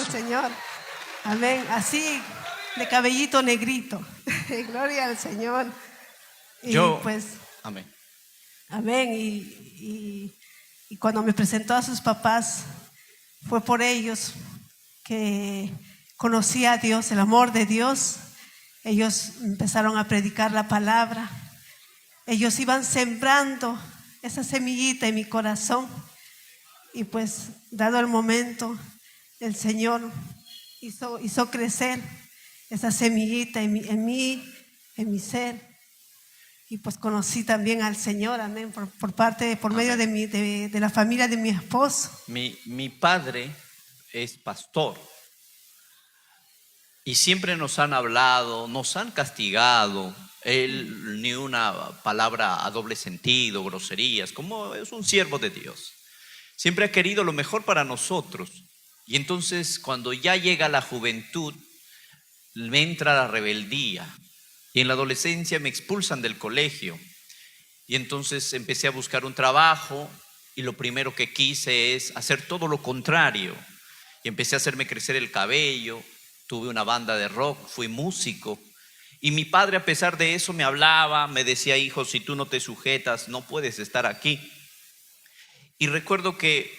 al Señor. Amén. Así, de cabellito negrito. Gloria al Señor. Y pues, amén. Amén. Y cuando me presentó a sus papás, fue por ellos que conocí a Dios, el amor de Dios. Ellos empezaron a predicar la palabra. Ellos iban sembrando esa semillita en mi corazón. Y pues, dado el momento, el Señor hizo crecer esa semillita en mi ser. Y pues conocí también al Señor, amén, por medio de la familia de mi esposo. Mi padre es pastor. Y siempre nos han hablado, nos han castigado. Él ni una palabra a doble sentido, groserías, como es un siervo de Dios. Siempre ha querido lo mejor para nosotros. Y entonces cuando ya llega la juventud, me entra la rebeldía. Y en la adolescencia me expulsan del colegio. Y entonces empecé a buscar un trabajo y lo primero que quise es hacer todo lo contrario. Y empecé a hacerme crecer el cabello, tuve una banda de rock, fui músico. Y mi padre, a pesar de eso, me hablaba, me decía: hijo, si tú no te sujetas, no puedes estar aquí. Y recuerdo que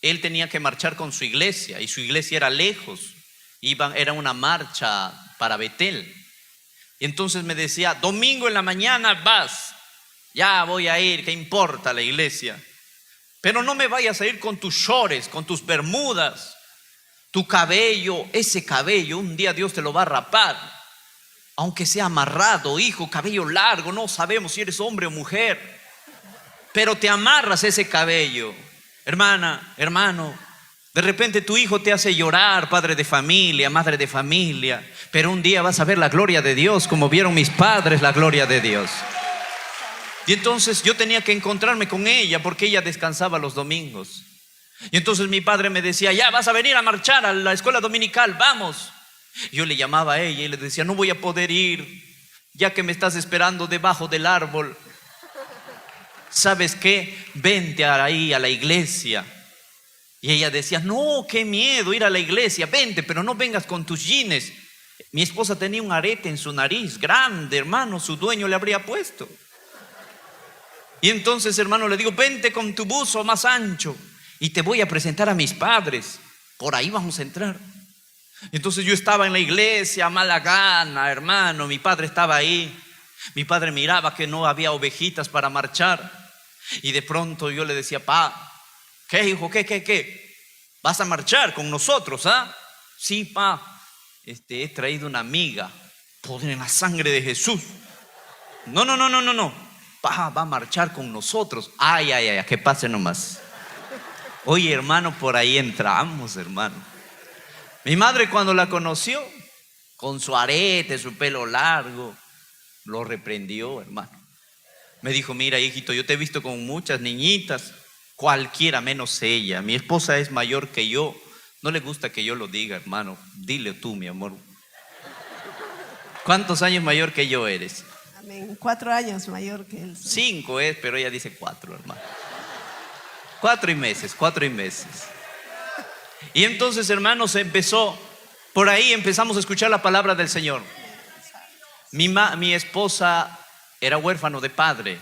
él tenía que marchar con su iglesia y su iglesia era lejos. Era una marcha para Betel. Y entonces me decía: domingo en la mañana vas, ya voy a ir, ¿qué importa la iglesia? Pero no me vayas a ir con tus shorts, con tus bermudas, tu cabello, ese cabello, un día Dios te lo va a rapar. Aunque sea amarrado, hijo, cabello largo, no sabemos si eres hombre o mujer, pero te amarras ese cabello. Hermana, hermano, de repente tu hijo te hace llorar, padre de familia, madre de familia, pero un día vas a ver la gloria de Dios, como vieron mis padres la gloria de Dios. Y entonces yo tenía que encontrarme con ella porque ella descansaba los domingos. Y entonces mi padre me decía: ya vas a venir a marchar a la escuela dominical, vamos. Yo le llamaba a ella y le decía: no voy a poder ir, ya que me estás esperando debajo del árbol. ¿Sabes qué? Vente ahí a la iglesia. Y ella decía: no, qué miedo ir a la iglesia, vente, pero no vengas con tus jeans. Mi esposa tenía un arete en su nariz, grande, hermano, su dueño le habría puesto. Y entonces, hermano, le digo: vente con tu buzo más ancho y te voy a presentar a mis padres, por ahí vamos a entrar. Entonces yo estaba en la iglesia, mala gana, hermano, mi padre estaba ahí. Mi padre miraba que no había ovejitas para marchar. Y de pronto yo le decía: pa, ¿qué, hijo? ¿Qué? ¿Vas a marchar con nosotros, ah? Sí, pa, he traído una amiga, poder en la sangre de Jesús. No, pa, va a marchar con nosotros. Ay, que pase nomás. Oye, hermano, por ahí entramos, hermano. Mi madre, cuando la conoció, con su arete, su pelo largo, lo reprendió, hermano. Me dijo: mira, hijito, yo te he visto con muchas niñitas, cualquiera menos ella. Mi esposa es mayor que yo. No le gusta que yo lo diga, hermano. Dile tú, mi amor. ¿Cuántos años mayor que yo eres? Amén. 4 años mayor que él. 5 es, pero ella dice 4, hermano. 4 meses. Y entonces, hermanos, por ahí empezamos a escuchar la palabra del Señor. Mi esposa era huérfano de padre.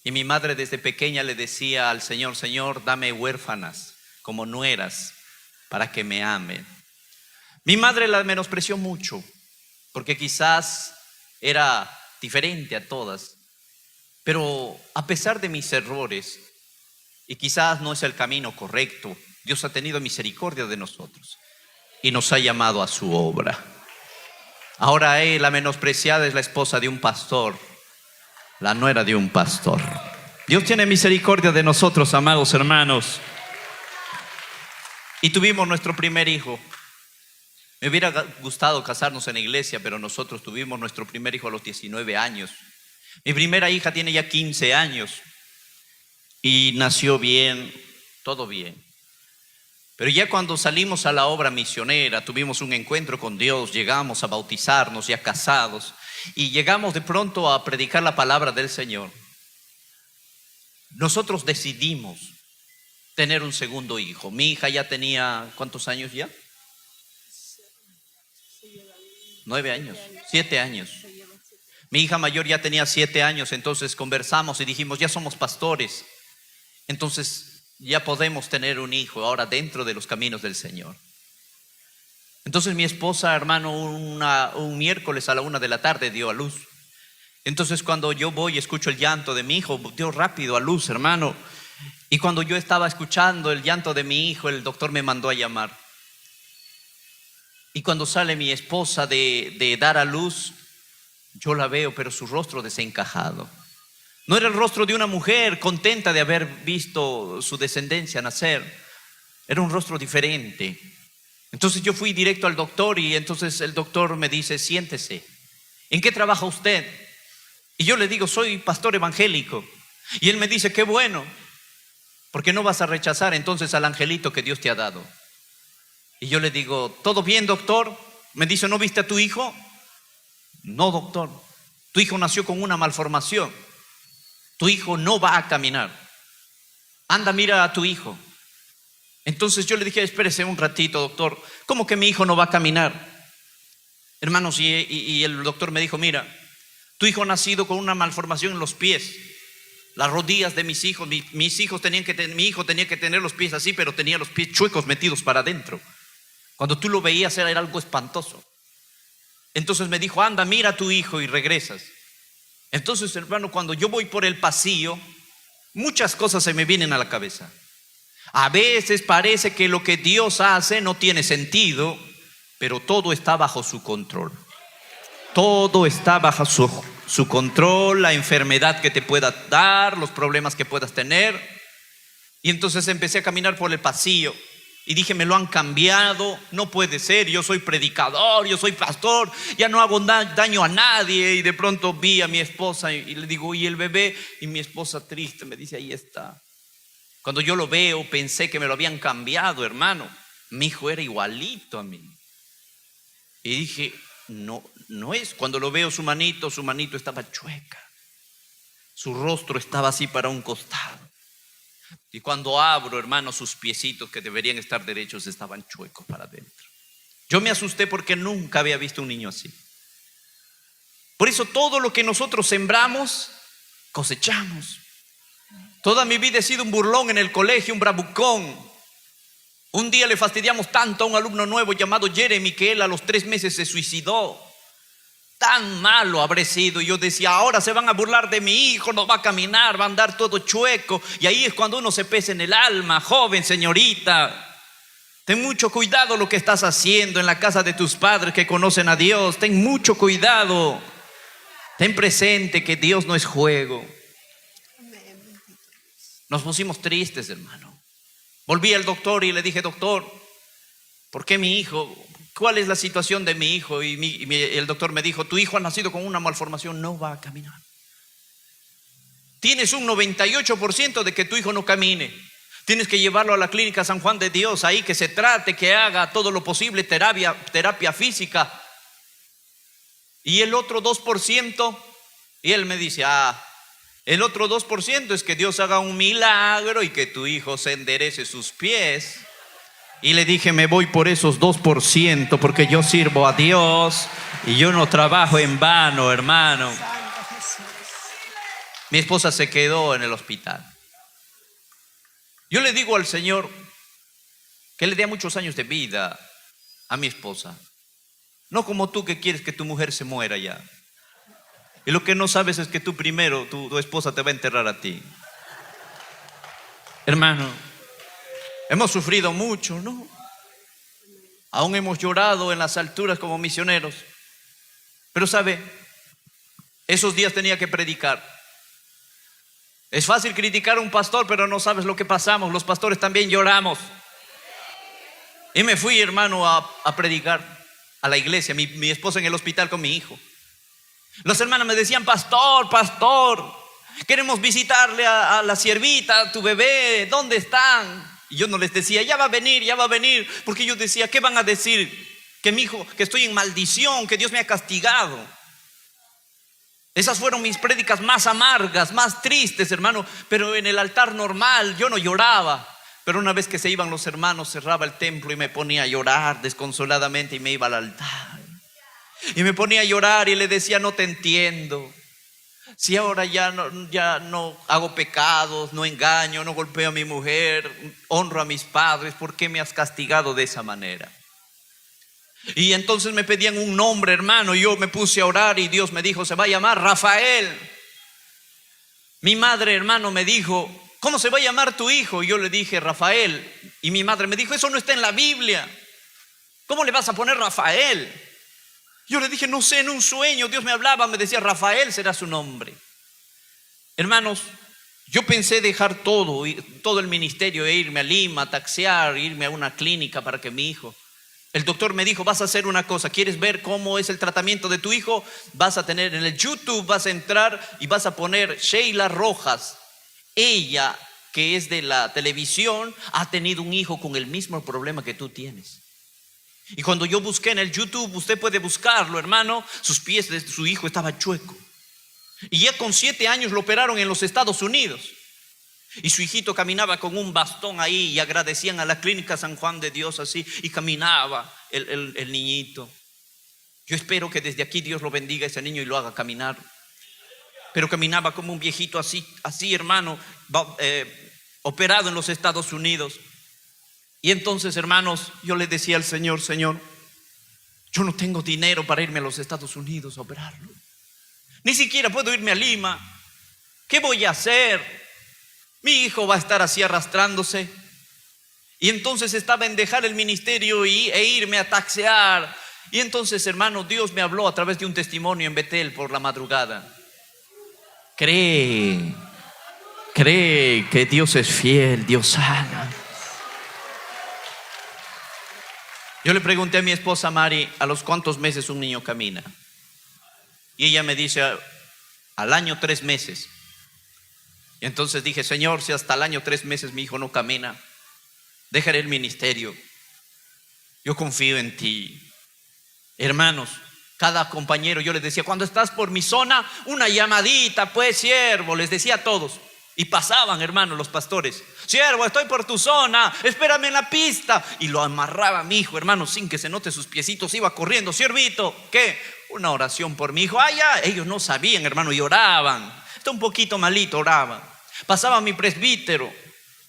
Y mi madre desde pequeña le decía al Señor: Señor, dame huérfanas como nueras para que me amen. Mi madre la menospreció mucho porque quizás era diferente a todas. Pero a pesar de mis errores, y quizás no es el camino correcto, Dios ha tenido misericordia de nosotros y nos ha llamado a su obra. Ahora la menospreciada es la esposa de un pastor, la nuera de un pastor. Dios tiene misericordia de nosotros, amados hermanos. Y tuvimos nuestro primer hijo. Me hubiera gustado casarnos en la iglesia, pero nosotros tuvimos nuestro primer hijo a los 19 años. Mi primera hija tiene ya 15 años y nació bien, todo bien. Pero ya cuando salimos a la obra misionera, tuvimos un encuentro con Dios, llegamos a bautizarnos ya casados y llegamos de pronto a predicar la palabra del Señor. Nosotros decidimos tener un segundo hijo. Mi hija ya tenía, ¿cuántos años ya? 9 años, 7 años. Mi hija mayor ya tenía 7 años, entonces conversamos y dijimos, ya somos pastores, entonces ya podemos tener un hijo ahora dentro de los caminos del Señor. Entonces mi esposa, hermano, un miércoles a la 1 de la tarde dio a luz. Entonces cuando yo voy y escucho el llanto de mi hijo, dio rápido a luz, hermano. Y cuando yo estaba escuchando el llanto de mi hijo, el doctor me mandó a llamar. Y cuando sale mi esposa de dar a luz, yo la veo, pero su rostro desencajado. No era el rostro de una mujer contenta de haber visto su descendencia nacer. Era un rostro diferente. Entonces yo fui directo al doctor y entonces el doctor me dice, siéntese. ¿En qué trabaja usted? Y yo le digo, soy pastor evangélico. Y él me dice, qué bueno, porque no vas a rechazar entonces al angelito que Dios te ha dado. Y yo le digo, ¿todo bien, doctor? Me dice, ¿no viste a tu hijo? No, doctor, tu hijo nació con una malformación. Tu hijo no va a caminar. Anda, mira a tu hijo. Entonces yo le dije, espérese un ratito, doctor. ¿Cómo que mi hijo no va a caminar? Hermanos, y el doctor me dijo, mira, tu hijo ha nacido con una malformación en los pies. Las rodillas de mis hijos, mi hijo tenía que tener los pies así, pero tenía los pies chuecos metidos para adentro. Cuando tú lo veías era algo espantoso. Entonces me dijo, anda, mira a tu hijo y regresas. Entonces, hermano, cuando yo voy por el pasillo, muchas cosas se me vienen a la cabeza. A veces parece que lo que Dios hace no tiene sentido, pero todo está bajo su control. Todo está bajo su control, la enfermedad que te pueda dar, los problemas que puedas tener. Y entonces empecé a caminar por el pasillo. Y dije, me lo han cambiado, no puede ser, yo soy predicador, yo soy pastor, ya no hago daño a nadie. Y de pronto vi a mi esposa y le digo, ¿y el bebé? Y mi esposa triste me dice, ahí está. Cuando yo lo veo, pensé que me lo habían cambiado, hermano. Mi hijo era igualito a mí. Y dije, no es. Cuando lo veo su manito estaba chueca. Su rostro estaba así para un costado. Y cuando abro, hermano, sus piecitos que deberían estar derechos estaban chuecos para adentro. Yo me asusté porque nunca había visto un niño así. Por eso todo lo que nosotros sembramos, cosechamos. Toda mi vida he sido un burlón en el colegio, un bravucón. Un día le fastidiamos tanto a un alumno nuevo llamado Jeremy que él a los 3 meses se suicidó. Tan malo habré sido. Y yo decía, ahora se van a burlar de mi hijo, no va a caminar, va a andar todo chueco. Y ahí es cuando uno se pesa en el alma. Joven, señorita, ten mucho cuidado lo que estás haciendo en la casa de tus padres que conocen a Dios. Ten mucho cuidado. Ten presente que Dios no es juego. Nos pusimos tristes, hermano. Volví al doctor y le dije, doctor, ¿por qué mi hijo? ¿Cuál es la situación de mi hijo? Y el doctor me dijo, tu hijo ha nacido con una malformación, no va a caminar. Tienes un 98% de que tu hijo no camine. Tienes que llevarlo a la clínica San Juan de Dios, ahí que se trate, que haga todo lo posible, terapia física. Y el otro 2%, y él me dice, el otro 2% es que Dios haga un milagro y que tu hijo se enderece sus pies. Y le dije, me voy por esos 2% porque yo sirvo a Dios y yo no trabajo en vano, hermano. Mi esposa se quedó en el hospital. Yo le digo al Señor que le dé muchos años de vida a mi esposa. No como tú que quieres que tu mujer se muera ya. Y lo que no sabes es que tú primero, tu esposa te va a enterrar a ti. Hermano, hemos sufrido mucho, ¿no? Aún hemos llorado en las alturas como misioneros. Pero sabe, esos días tenía que predicar. Es fácil criticar a un pastor, pero no sabes lo que pasamos. Los pastores también lloramos. Y me fui, hermano, a predicar a la iglesia. Mi esposa en el hospital con mi hijo. Las hermanas me decían, pastor, queremos visitarle a la siervita, a tu bebé, ¿dónde están? Y yo no les decía, ya va a venir, porque yo decía, ¿qué van a decir? Que mi hijo, que estoy en maldición, que Dios me ha castigado. Esas fueron mis prédicas más amargas, más tristes, hermano, pero en el altar normal yo no lloraba. Pero una vez que se iban los hermanos, cerraba el templo y me ponía a llorar desconsoladamente y me iba al altar. Y me ponía a llorar y le decía, no te entiendo. Si ahora ya no hago pecados, no engaño, no golpeo a mi mujer, honro a mis padres, ¿por qué me has castigado de esa manera? Y entonces me pedían un nombre, hermano, y yo me puse a orar y Dios me dijo, se va a llamar Rafael. Mi madre, hermano, me dijo, ¿cómo se va a llamar tu hijo? Y yo le dije, Rafael. Y mi madre me dijo, eso no está en la Biblia. ¿Cómo le vas a poner Rafael? Yo le dije, no sé, en un sueño Dios me hablaba, me decía, Rafael será su nombre. Hermanos, yo pensé dejar todo el ministerio e irme a Lima, a taxiar, irme a una clínica para que mi hijo. El doctor me dijo, vas a hacer una cosa, ¿quieres ver cómo es el tratamiento de tu hijo? Vas a tener en el YouTube, vas a entrar y vas a poner Sheila Rojas. Ella, que es de la televisión, ha tenido un hijo con el mismo problema que tú tienes. Y cuando yo busqué en el YouTube, usted puede buscarlo, hermano, sus pies de su hijo estaba chueco. Y ya con 7 años lo operaron en los Estados Unidos. Y su hijito caminaba con un bastón ahí y agradecían a la clínica San Juan de Dios así. Y caminaba el niñito. Yo espero que desde aquí Dios lo bendiga a ese niño y lo haga caminar. Pero caminaba como un viejito así hermano, operado en los Estados Unidos. Y entonces, hermanos, yo le decía al Señor, Señor, yo no tengo dinero para irme a los Estados Unidos a operarlo. Ni siquiera puedo irme a Lima. ¿Qué voy a hacer? Mi hijo va a estar así arrastrándose. Y entonces estaba en dejar el ministerio e irme a taxear. Y entonces, hermano, Dios me habló a través de un testimonio en Betel por la madrugada. Cree que Dios es fiel, Dios sana. Yo le pregunté a mi esposa Mari, ¿a los cuántos meses un niño camina? Y ella me dice, al año 3 meses. Y entonces dije, Señor, si hasta el año 3 meses mi hijo no camina, dejaré el ministerio. Yo confío en ti. Hermanos, cada compañero, yo les decía, cuando estás por mi zona, una llamadita, pues, siervo, les decía a todos. Y pasaban, hermanos, los pastores. Siervo, estoy por tu zona, espérame en la pista. Y lo amarraba a mi hijo, hermano, sin que se note sus piecitos. Iba corriendo, siervito, ¿qué? Una oración por mi hijo. Ya, ellos no sabían, hermano, y oraban. Está un poquito malito, oraban. Pasaba mi presbítero,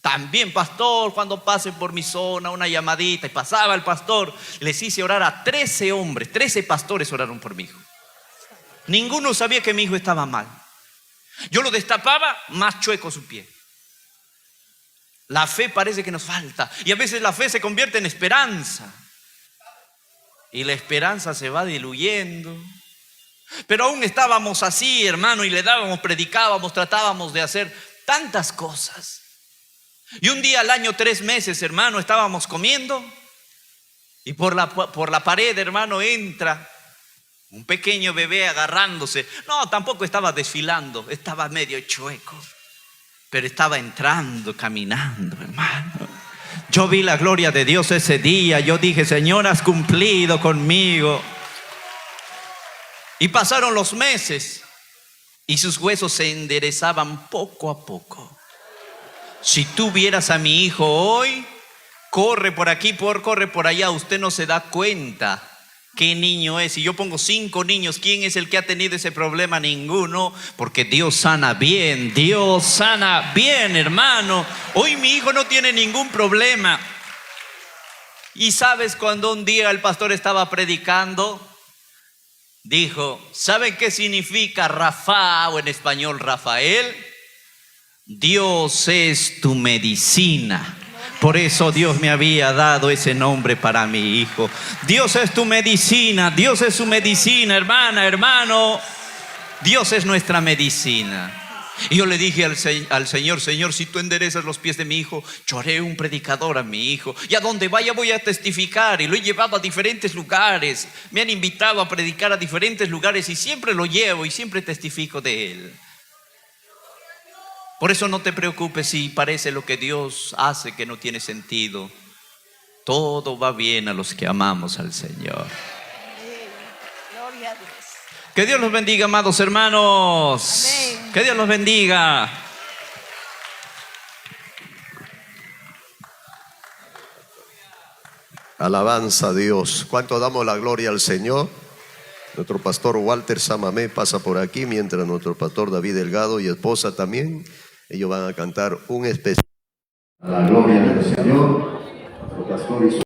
también, pastor, cuando pase por mi zona, una llamadita. Y pasaba el pastor, les hice orar a 13 hombres, 13 pastores oraron por mi hijo. Ninguno sabía que mi hijo estaba mal. Yo lo destapaba, más chueco su pie. La fe parece que nos falta. Y a veces la fe se convierte en esperanza. Y la esperanza se va diluyendo. Pero aún estábamos así, hermano, y le dábamos, predicábamos, tratábamos de hacer tantas cosas. Y un día al año 3 meses, hermano, estábamos comiendo. Y por la pared, hermano, entra un pequeño bebé agarrándose. No, tampoco estaba desfilando, estaba medio chueco, pero estaba entrando, caminando, hermano. Yo vi la gloria de Dios ese día. Yo dije, Señor, has cumplido conmigo. Y pasaron los meses y sus huesos se enderezaban poco a poco. Si tú vieras a mi hijo hoy, corre por aquí, corre por allá, usted no se da cuenta qué niño es. Si yo pongo 5 niños, ¿quién es el que ha tenido ese problema? Ninguno, porque Dios sana bien, hermano. Hoy mi hijo no tiene ningún problema. Y sabes, cuando un día el pastor estaba predicando, dijo, ¿saben qué significa Rafa o en español Rafael? Dios es tu medicina. Por eso Dios me había dado ese nombre para mi hijo. Dios es tu medicina, Dios es su medicina, hermana, hermano. Dios es nuestra medicina. Y yo le dije al Señor, Señor, si tú enderezas los pies de mi hijo, yo haré un predicador a mi hijo. Y a donde vaya voy a testificar. Y lo he llevado a diferentes lugares. Me han invitado a predicar a diferentes lugares y siempre lo llevo y siempre testifico de él. Por eso no te preocupes si parece lo que Dios hace que no tiene sentido. Todo va bien a los que amamos al Señor. Gloria a Dios. Que Dios los bendiga, amados hermanos. Amén. Que Dios los bendiga. Alabanza a Dios. ¿Cuánto damos la gloria al Señor? Nuestro pastor Walter Samamé pasa por aquí, mientras nuestro pastor David Delgado y esposa también, ellos van a cantar un especial. A la gloria del Señor, nuestro pastor y su